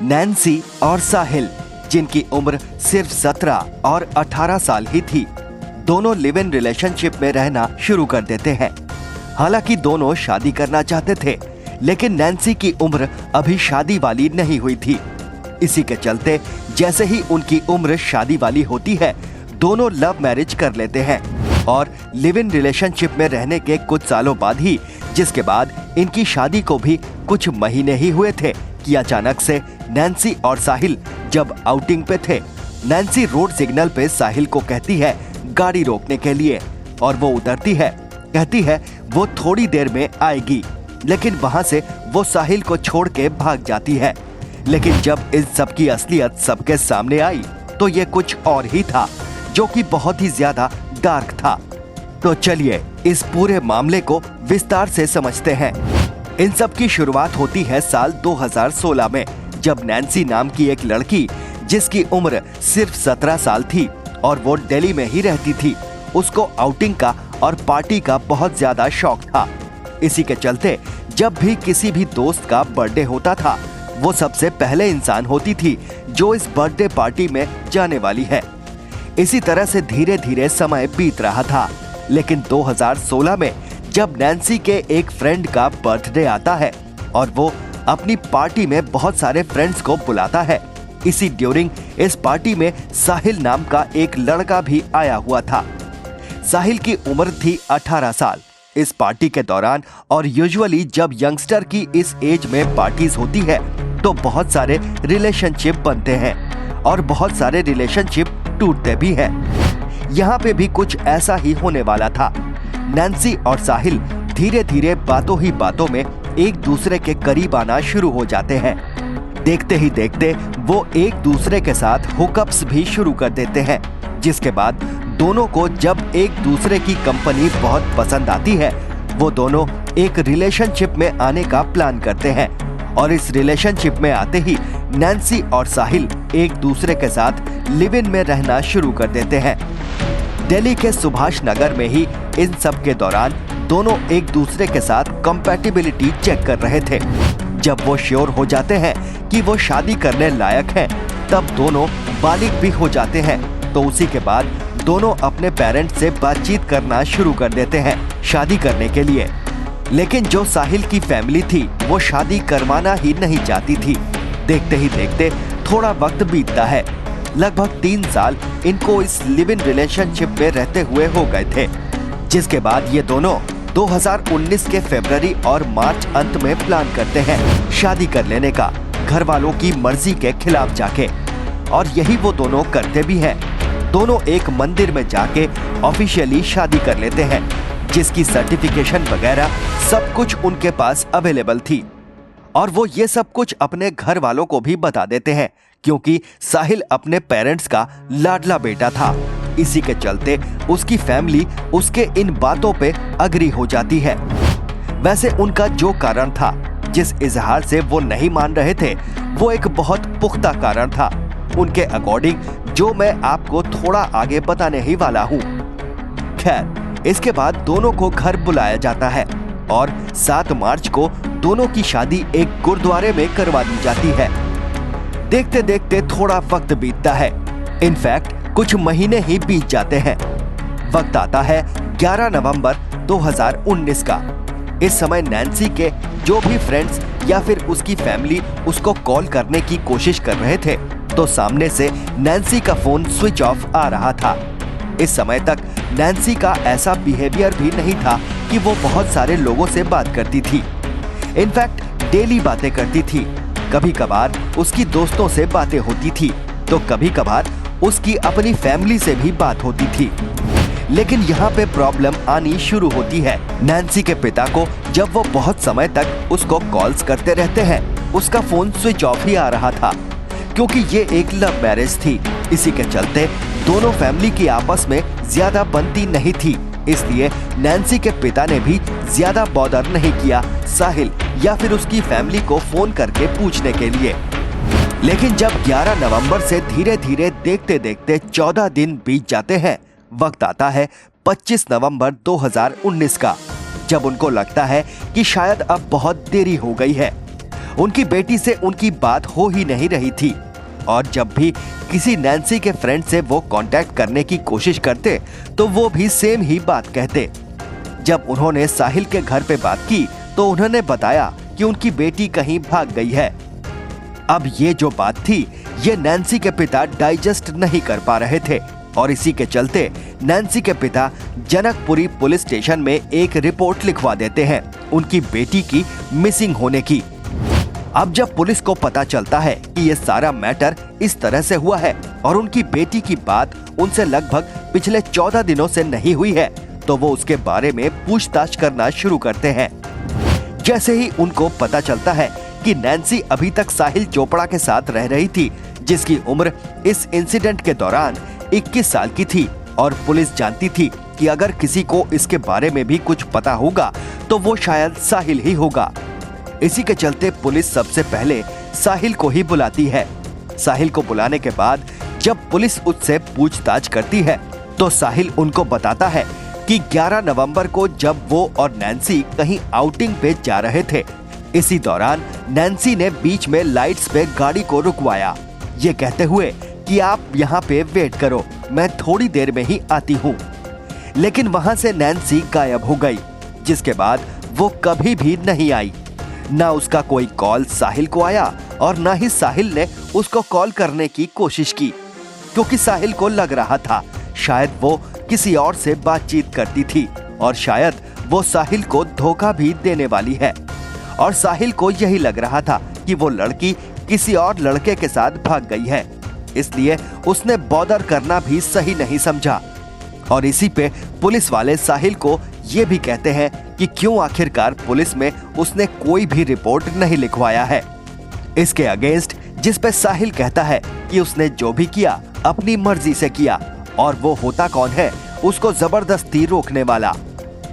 Nancy और साहिल, जिनकी उम्र सिर्फ 17 और 18 साल ही थी, दोनों लिव इन रिलेशनशिप में रहना शुरू कर देते हैं। हालांकि दोनों शादी करना चाहते थे, लेकिन नैन्सी की उम्र अभी शादी वाली नहीं हुई थी। इसी के चलते जैसे ही उनकी उम्र शादी वाली होती है, दोनों लव मैरिज कर लेते हैं और लिव इन रिलेशनशिप में रहने के कुछ सालों बाद ही, जिसके बाद इनकी शादी को भी कुछ महीने ही हुए थे कि अचानक से नैन्सी और साहिल जब आउटिंग पे थे, नैन्सी रोड सिग्नल पे साहिल को कहती है गाड़ी रोकने के लिए और वो उतरती है। कहती है वो थोड़ी देर में आएगी, लेकिन वहां से वो साहिल को छोड़ के भाग जाती है। लेकिन जब इस सब की असलियत सबके सामने आई तो ये कुछ और ही था, जो कि बहुत ही ज्यादा डार्क था। तो चलिए इस पूरे मामले को विस्तार से समझते हैं। इन सब की शुरुआत होती है साल 2016 में, जब नैन्सी नाम की एक लड़की, जिसकी उम्र सिर्फ 17 साल थी और वो दिल्ली में ही रहती थी, उसको आउटिंग का और पार्टी का बहुत ज्यादा शौक था। इसी के चलते जब भी किसी भी दोस्त का बर्थडे होता था, वो सबसे पहले इंसान होती थी जो इस बर्थडे पार्टी में जाने वाली है। इसी तरह से धीरे धीरे समय बीत रहा था, लेकिन 2016 में जब नैन्सी के एक फ्रेंड का बर्थडे आता है और वो अपनी पार्टी में बहुत सारे फ्रेंड्स को बुलाता है, इसी ड्यूरिंग इस पार्टी में साहिल नाम का एक लड़का भी आया हुआ था। साहिल की उम्र थी 18 साल। इस पार्टी के दौरान और यूजुअली जब यंगस्टर की इस एज में पार्टीज होती है तो बहुत सारे रिलेशनशिप बनते हैं और बहुत सारे रिलेशनशिप टूटते भी हैं। यहाँ पे भी कुछ ऐसा ही होने वाला था। नैन्सी और साहिल धीरे धीरे बातों ही बातों में एक दूसरे के करीब आना शुरू हो जाते हैं। देखते ही देखते वो एक दूसरे के साथ हुकअप्स भी शुरू कर देते हैं, जिसके बाद दोनों को जब एक दूसरे की कंपनी बहुत पसंद आती है, वो दोनों एक रिलेशनशिप में आने का प्लान करते हैं। और इस रिलेशनशिप में आते ही नैन्सी और साहिल एक दूसरे के साथ लिव इन में रहना शुरू कर देते हैं। दिल्ली के सुभाष नगर में ही इन सब के दौरान दोनों एक दूसरे के साथ कंपैटिबिलिटी चेक कर रहे थे। जब वो श्योर हो जाते हैं कि वो शादी करने लायक हैं, तब दोनों बालिग भी हो जाते हैं। तो उसी के बाद दोनों अपने पेरेंट्स से बातचीत करना शुरू कर देते हैं शादी करने के लिए। लेकिन जो साहिल की फैमिली थी, वो शादी करवाना ही नहीं चाहती थी। देखते ही देखते थोड़ा वक्त बीतता है। लगभग 3 साल इनको इस लिव इन रिलेशनशिप में रहते हुए हो गए थे, जिसके बाद ये दोनों 2019 के फरवरी और मार्च अंत में प्लान करते हैं शादी कर लेने का, घर वालों की मर्जी के खिलाफ जाके। और यही वो दोनों करते भी हैं। दोनों एक मंदिर में जाके ऑफिशियली शादी कर लेते हैं, जिसकी सर्टिफिकेशन वगैरह सब कुछ उनके पास अवेलेबल थी। और वो ये सब कुछ अपने घर वालों को भी बता देते हैं, क्योंकि साहिल अपने पेरेंट्स का लाडला बेटा था। इसी के चलते उसकी फैमिली उसके इन बातों पे अग्री हो जाती है। वैसे उनका जो कारण था, जिस इजहार से वो नहीं मान रहे थे, वो एक बहुत पुख्ता कारण था उनके अकॉर्डिंग, जो मैं आपको थोड़ा आगे बताने ही वाला हूँ। खैर, इसके बाद दोनों को घर बुलाया जाता है और 7 मार्च को दोनों की शादी एक गुरुद्वारे में करवा दी जाती है। देखते देखते थोड़ा वक्त बीतता है। इनफैक्ट कुछ महीने ही बीत जाते हैं। वक्त आता है 11 नवंबर 2019 का। इस समय नैन्सी के जो भी फ्रेंड्स या फिर उसकी फैमिली उसको कॉल करने की कोशिश कर रहे थे, तो सामने से नैन्सी का फोन स्विच ऑफ आ रहा था। इस समय तक नैन्सी का ऐसा बिहेवियर भी नहीं था कि वो बहुत सारे लोगों से बात करती थी। इनफैक्ट डेली बातें करती थी। कभी कभार उसकी दोस्तों से बातें होती थी, तो कभी कभार उसकी अपनी फैमिली से भी बात होती थी। लेकिन यहाँ पे प्रॉब्लम आनी शुरू होती है। नैन्सी के पिता को जब वो बहुत समय तक उसको कॉल्स करते रहते हैं, उसका फोन स्विच ऑफ ही आ रहा था, क्योंकि ये एक लव मैरिज थी। इसी के चलते दोनों फैमिली की आपस में ज्यादा बनती नहीं थी, इसलिए नैन्सी के पिता ने भी ज्यादा बॉदर नहीं किया साहिल या फिर उसकी फैमिली को फोन करके पूछने के लिए। लेकिन जब 11 नवंबर से धीरे धीरे देखते देखते 14 दिन बीत जाते हैं, वक्त आता है 25 नवंबर 2019 का, जब उनको लगता है कि शायद अब बहुत देरी हो गई है। उनकी बेटी से उनकी बात हो ही नहीं रही थी और जब भी किसी नैन्सी के फ्रेंड से वो कांटेक्ट करने की कोशिश करते तो वो भी सेम ही बात कहते। जब उन्होंने साहिल के घर पे बात की तो उन्होंने बताया कि उनकी बेटी कहीं भाग गई है। अब ये जो बात थी ये नैन्सी के पिता डाइजेस्ट नहीं कर पा रहे थे और इसी के चलते नैन्सी के पिता जनकपुरी पुलिस स्टेशन में एक रिपोर्ट लिखवा देते हैं उनकी बेटी की मिसिंग होने की। अब जब पुलिस को पता चलता है कि ये सारा मैटर इस तरह से हुआ है और उनकी बेटी की बात उनसे लगभग पिछले 14 दिनों से नहीं हुई है तो वो उसके बारे में पूछताछ करना शुरू करते हैं। जैसे ही उनको पता चलता है कि नैन्सी अभी तक साहिल चोपड़ा के साथ रह रही थी जिसकी उम्र इस इंसिडेंट के दौरान 21 साल की थी और पुलिस जानती थी कि अगर किसी को इसके बारे में भी कुछ पता होगा तो वो शायद साहिल ही होगा। इसी के चलते पुलिस सबसे पहले साहिल को ही बुलाती है। साहिल को बुलाने के बाद जब पुलिस उससे पूछताछ करती है तो साहिल उनको बताता है कि 11 नवंबर को जब वो और नैन्सी कहीं आउटिंग पे जा रहे थे, इसी दौरान नैन्सी ने बीच में लाइट्स पे गाड़ी को रुकवाया, ये कहते हुए कि आप यहाँ पे वेट करो, मैं थोड़ी देर में ही आती हूँ। लेकिन वहाँ से नैन्सी गायब हो गई, जिसके बाद वो कभी भी नहीं आई। ना उसका कोई कॉल साहिल को आया और ना ही साहिल ने उसको कॉल करने की कोशिश की, क्योंकि साहिल को लग रहा था शायद वो किसी और से बातचीत करती थी और शायद वो साहिल को धोखा भी देने वाली है। और साहिल को यही लग रहा था कि वो लड़की किसी और लड़के के साथ भाग गई है, इसलिए उसने बॉदर करना भी सही नहीं समझा। और इसी पे पुलिस वाले साहिल को ये भी कहते हैं कि क्यों आखिरकार पुलिस में उसने कोई भी रिपोर्ट नहीं लिखवाया है। इसके अगेंस्ट जिस पे साहिल कहता है कि उसने जो भी किया अपनी मर्जी से किया और वो होता कौन है उसको जबरदस्ती रोकने वाला।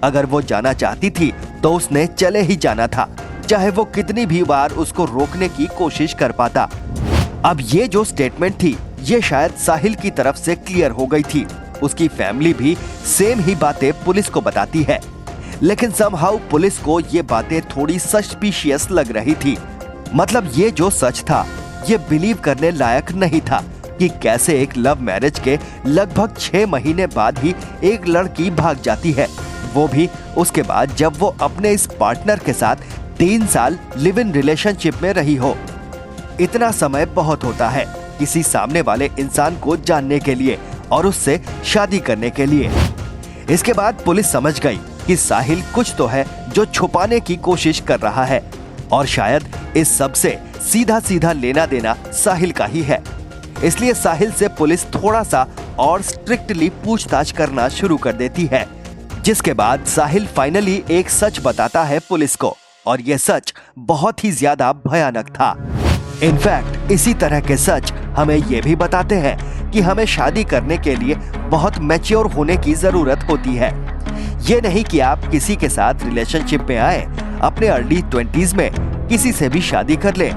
अगर वो जाना चाहती थी तो उसने चले ही जाना था, चाहे वो कितनी भी बार उसको रोकने की कोशिश कर पाता। अब ये जो स्टेटमेंट थी ये शायद साहिल की तरफ से क्लियर हो गई थी। उसकी फैमिली भी सेम ही बातें पुलिस को बताती है, लेकिन समहाउ पुलिस को ये बातें थोड़ी सस्पिशियस लग रही थी। मतलब ये जो सच था ये बिलीव करने लायक नहीं था कि कैसे एक लव मैरिज के लगभग 6 महीने बाद ही एक लड़की भाग जाती है, वो भी उसके बाद जब वो अपने इस पार्टनर के साथ 3 साल लिव इन रिलेशनशिप में रही हो। इतना समय बहुत होता है किसी सामने वाले इंसान को जानने के लिए और उससे शादी करने के लिए। इसके बाद पुलिस समझ गई कि साहिल कुछ तो है जो छुपाने की कोशिश कर रहा है और शायद इस सब से सीधा सीधा लेना देना साहिल का ही है। इसलिए साहिल से पुलिस थोड़ा सा और स्ट्रिक्टली पूछताछ करना शुरू कर देती है, जिसके बाद साहिल फाइनली एक सच बताता है पुलिस को और यह सच बहुत ही ज्यादा भयानक था। इनफैक्ट इसी तरह के सच हमें ये भी बताते हैं कि हमें शादी करने के लिए बहुत मैच्योर होने की जरूरत होती है। ये नहीं कि आप किसी के साथ रिलेशनशिप में आए, अपने अर्ली 20s में किसी से भी शादी कर लें,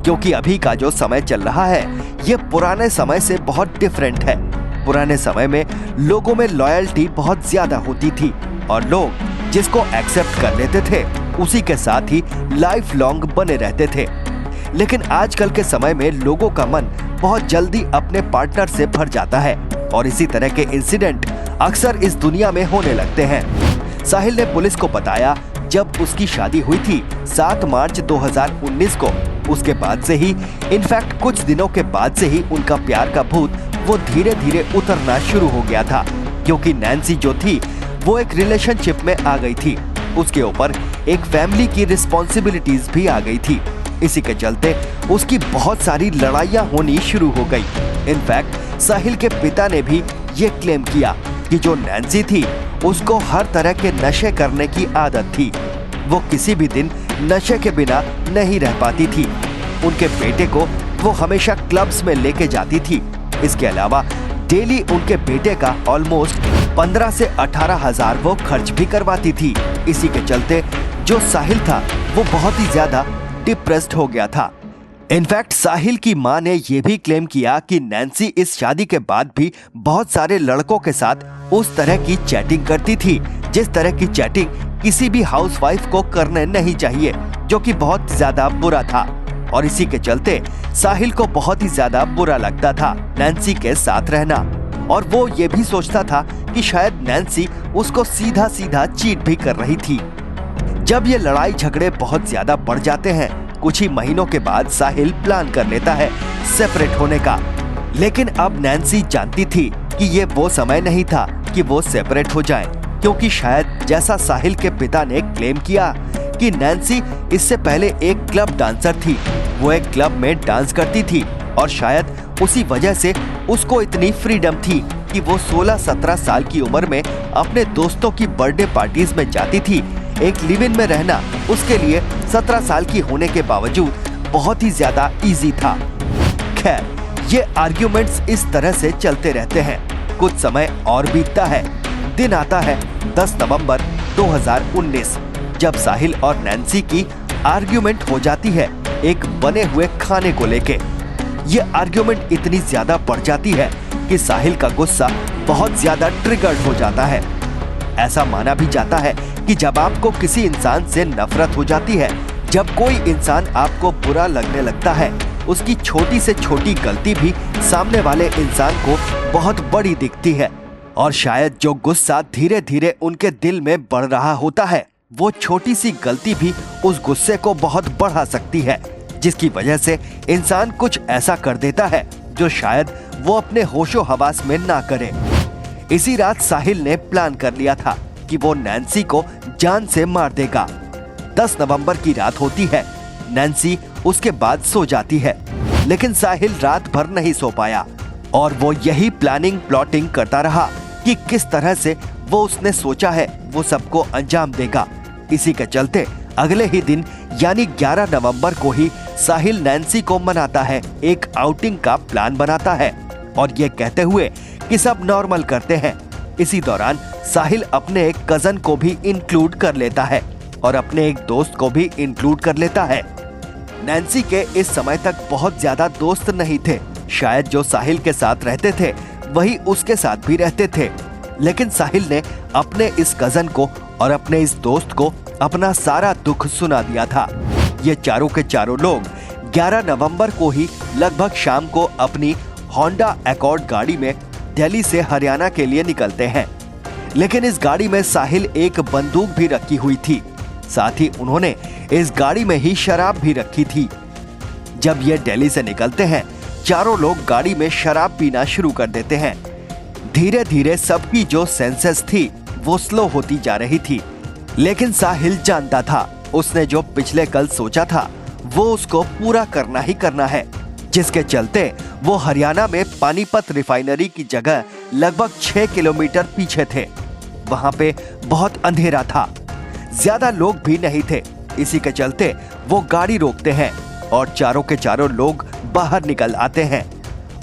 क्योंकि अभी का जो समय चल रहा है ये पुराने समय से बहुत डिफरेंट है। पुराने समय में लोगों में लॉयल्टी बहुत ज्यादा होती थी और लोग जिसको एक्सेप्ट कर लेते थे उसी के साथ ही लाइफ लॉन्ग बने रहते थे। लेकिन आजकल के समय में लोगों का मन बहुत जल्दी अपने पार्टनर से भर जाता है और इसी तरह के इंसिडेंट अक्सर इस दुनिया में होने लगते हैं। साहिल ने पुलिस को बताया जब उसकी शादी हुई थी 7 मार्च 2019 को, उसके बाद से ही इनफैक्ट कुछ दिनों के बाद से ही उनका प्यार का भूत वो धीरे धीरे उतरना शुरू हो गया था, क्योंकि नैन्सी जो थी वो एक रिलेशनशिप में आ गई थी, उसके ऊपर एक फैमिली की रिस्पॉन्सिबिलिटीज भी आ गई थी। इसी के चलते उसकी बहुत सारी लड़ाइयाँ होनी शुरू हो गई। इनफैक्ट साहिल के पिता ने भी ये क्लेम किया कि जो नैन्सी थी उसको हर तरह के नशे करने की आदत थी, वो किसी भी दिन नशे के बिना नहीं रह पाती थी। उनके बेटे को वो हमेशा क्लब्स में लेके जाती थी। इसके अलावा डेली उनके बेटे का ऑलमोस्ट 15 से 18 हजार वो खर्च भी करवाती थी। इसी के चलते जो साहिल था वो बहुत ही ज्यादा डिप्रेस्ड हो गया था। इनफैक्ट साहिल की मां ने यह भी क्लेम किया कि नैन्सी इस शादी के बाद भी बहुत सारे लड़कों के साथ उस तरह की चैटिंग करती थी जिस तरह की चैटिंग किसी भी हाउसवाइफ को करने नहीं चाहिए, जो कि बहुत ज्यादा बुरा था। और इसी के चलते साहिल को बहुत ही ज्यादा बुरा लगता था नैन्सी के साथ रहना, और वो ये भी सोचता था कि शायद नैन्सी उसको सीधा सीधा चीट भी कर रही थी। जब ये लड़ाई झगड़े बहुत ज्यादा बढ़ जाते हैं, कुछ ही महीनों के बाद साहिल प्लान कर लेता है सेपरेट होने का। लेकिन अब नैन्सी जानती थी कि ये वो समय नहीं था कि वो सेपरेट हो जाएं, क्योंकि शायद जैसा साहिल के पिता ने क्लेम किया कि नैन्सी इससे पहले एक क्लब डांसर थी, वो एक क्लब में डांस करती थी, और शायद उसी वजह से उसको इतनी फ्रीडम थी कि वो 16-17 साल की उम्र में अपने दोस्तों की बर्थडे पार्टीज में जाती थी। एक लिव इन में रहना उसके लिए 17 साल की होने के बावजूद बहुत ही ज्यादा इजी था। खैर, ये आर्ग्यूमेंट्स इस तरह से चलते रहते हैं। कुछ समय और बीतता है। दिन आता है 10 नवंबर 2019, जब साहिल और नैन्सी की आर्ग्यूमेंट हो जाती है एक बने हुए खाने को लेके। ये आर्ग्यूमेंट इतनी ज्यादा बढ़ जाती है कि साहिल का गुस्सा बहुत ज्यादा ट्रिगर्ड हो जाता है। ऐसा माना भी जाता है कि जब आपको किसी इंसान से नफरत हो जाती है, जब कोई इंसान आपको बुरा लगने लगता है, उसकी छोटी से छोटी गलती भी सामने वाले इंसान को बहुत बड़ी दिखती है। और शायद जो गुस्सा धीरे धीरे उनके दिल में बढ़ रहा होता है, वो छोटी सी गलती भी उस गुस्से को बहुत बढ़ा सकती है, जिसकी वजह से इंसान कुछ ऐसा कर देता है जो शायद वो अपने होशो हवास में ना करे। इसी रात साहिल ने प्लान कर लिया था कि वो नैन्सी को जान से मार देगा। 10 नवंबर की रात होती है। नैन्सी उसके बाद सो जाती है, लेकिन साहिल रात भर नहीं सो पाया, और वो यही प्लाटिंग करता रहा कि किस तरह से वो उसने सोचा है वो सबको अंजाम देगा। इसी के चलते अगले ही दिन यानी 11 नवंबर को ही साहिल नैन्सी को मनाता है, एक आउटिंग का प्लान बनाता है, और ये कहते हुए कि सब नॉर्मल करते हैं। इसी दौरान साहिल अपने एक कजन को भी इंक्लूड कर लेता है और अपने एक दोस्त को भी इंक्लूड कर लेता है। नैन्सी के इस समय तक बहुत ज्यादा दोस्त नहीं थे। शायद जो साहिल के साथ रहते थे वही उसके साथ भी रहते थे, लेकिन साहिल ने अपने इस कजन को और अपने इस दोस्त को अपना सारा दुख सुना दिया था। ये चारों के चारों लोग 11 नवंबर को ही लगभग शाम को अपनी होंडा अकॉर्ड गाड़ी में दिल्ली से हरियाणा के लिए निकलते हैं। लेकिन इस गाड़ी में साहिल एक बंदूक भी रखी हुई थी, साथ ही उन्होंने इस गाड़ी में ही शराब भी रखी थी। जब ये दिल्ली से निकलते हैं, चारों लोग गाड़ी में शराब पीना शुरू कर देते हैं। धीरे धीरे सबकी जो सेंसेस थी वो स्लो होती जा रही थी, लेकिन साहिल जानता था उसने जो पिछले कल सोचा था वो उसको पूरा करना ही करना है, जिसके चलते वो हरियाणा में पानीपत रिफाइनरी की जगह लगभग 6 किलोमीटर पीछे थे। वहां पे बहुत अंधेरा था, ज्यादा लोग भी नहीं थे। इसी के चलते वो गाड़ी रोकते हैं और चारों के चारों लोग बाहर निकल आते हैं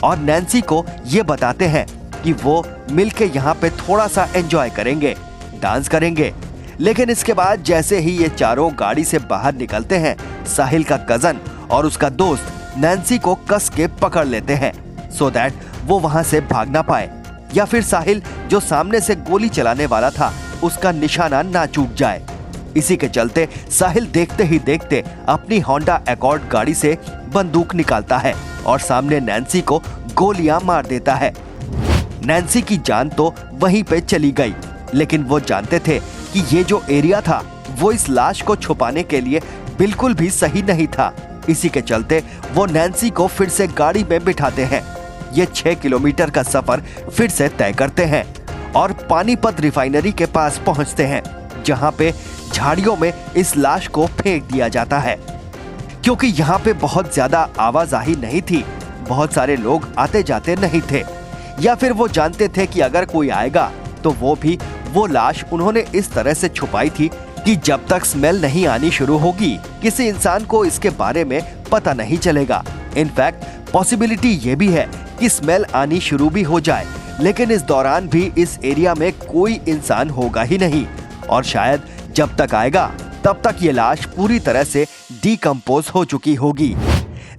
और नैन्सी को ये बताते हैं कि वो मिलके यहाँ पे थोड़ा सा एंजॉय करेंगे, डांस करेंगे। लेकिन इसके बाद जैसे ही ये चारों गाड़ी से बाहर निकलते हैं, साहिल का कजन और उसका दोस्त नैन्सी को कस के पकड़ लेते हैं सो दैट वो वहां से भाग ना पाए, या फिर साहिल जो सामने से गोली चलाने वाला था उसका निशाना ना चूक जाए। इसी के चलते साहिल देखते ही देखते अपनी होंडा अकॉर्ड गाड़ी से बंदूक निकालता है और सामने नैन्सी को गोलियां मार देता है। नैन्सी की जान तो वहीं पे चली गई, लेकिन वो जानते थे कि ये जो एरिया था वो इस लाश को छुपाने के लिए बिल्कुल भी सही नहीं था। इसी के चलते वो नैन्सी को फिर से गाड़ी में बिठाते हैं। ये 6 किलोमीटर का सफर फिर से तय करते हैं और पानीपत रिफाइनरी के पास पहुंचते हैं, जहां पे झाड़ियों में इस लाश को फेंक दिया जाता है। क्योंकि यहाँ पे बहुत ज्यादा आवाजाही नहीं थी, बहुत सारे लोग आते जाते नहीं थे, या फिर वो जानते थे कि अगर कोई आएगा तो वो लाश उन्होंने इस तरह से छुपाई थी कि जब तक स्मेल नहीं आनी शुरू होगी किसी इंसान को इसके बारे में पता नहीं चलेगा। इनफैक्ट पॉसिबिलिटी ये भी है कि स्मेल आनी शुरू भी हो जाए, लेकिन इस दौरान भी इस एरिया में कोई इंसान होगा ही नहीं, और शायद जब तक आएगा तब तक ये लाश पूरी तरह से डिकम्पोज हो चुकी होगी।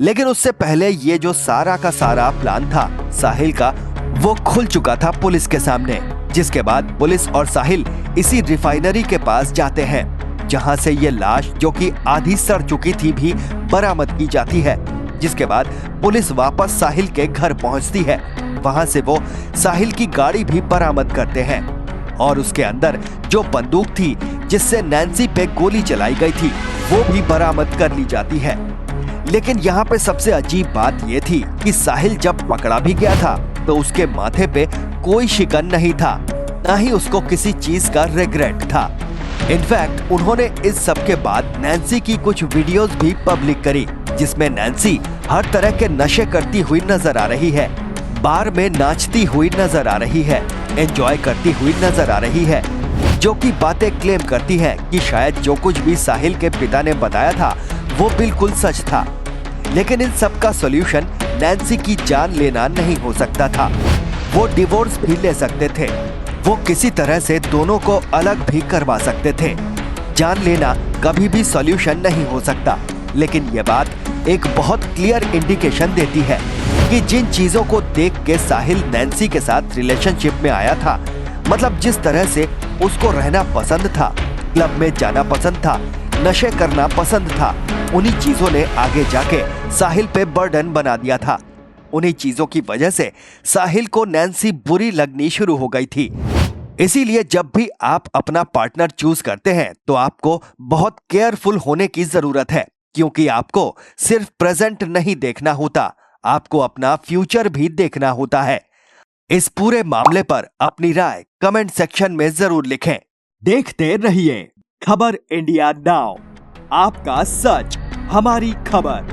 लेकिन उससे पहले ये जो सारा का सारा प्लान था साहिल का, वो खुल चुका था पुलिस के सामने। जिसके बाद पुलिस और साहिल इसी रिफाइनरी के पास जाते हैं, जहां से ये लाश जो कि आधी सड़ चुकी थी भी बरामद की जाती है। जिसके बाद पुलिस वापस साहिल के घर पहुंचती है। वहां से वो साहिल की गाड़ी भी बरामद करते हैं और उसके अंदर जो बंदूक थी जिससे नैन्सी पे गोली चलाई गई थी वो भी बरामद कर ली जाती है। लेकिन यहाँ पे सबसे अजीब बात ये थी कि साहिल जब पकड़ा भी गया था तो उसके माथे पे कोई शिकन नहीं था, ना ही उसको किसी चीज का रिग्रेट था। इनफैक्ट उन्होंने इस सब के बाद नैन्सी की कुछ वीडियोस भी पब्लिक करी, जिसमें नैन्सी हर तरह के नशे करती हुई नजर आ रही है, बार में नाचती हुई नजर आ रही है, एंजॉय करती हुई नजर आ रही है, जो कि बातें क्लेम करती है कि शायद जो कुछ भी साहिल के पिता ने बताया था वो बिल्कुल सच था। लेकिन इन सब का सॉल्यूशन नैन्सी की जान लेना नहीं हो सकता था। वो डिवोर्स भी ले सकते थे, वो किसी तरह से दोनों को अलग भी करवा सकते थे। जान लेना कभी भी सॉल्यूशन नहीं हो सकता। लेकिन ये बात एक बहुत क्लियर इंडिकेशन देती है कि जिन चीजों को देख के साहिल नैन्सी के साथ रिलेशनशिप में आया था, मतलब जिस तरह से उसको रहना पसंद था, क्लब में जाना पसंद था, नशे करना पसंद था, उन्हीं चीजों ने आगे जाके साहिल पे बर्डन बना दिया था। उन्हीं चीजों की वजह से साहिल को नैन्सी बुरी लगनी शुरू हो गई थी। इसीलिए जब भी आप अपना पार्टनर चूज करते हैं तो आपको बहुत केयरफुल होने की जरूरत है, क्योंकि आपको सिर्फ प्रेजेंट नहीं देखना होता, आपको अपना फ्यूचर भी देखना होता है। इस पूरे मामले पर अपनी राय कमेंट सेक्शन में जरूर लिखें। देखते रहिए खबर इंडिया नाउ, आपका सच हमारी खबर।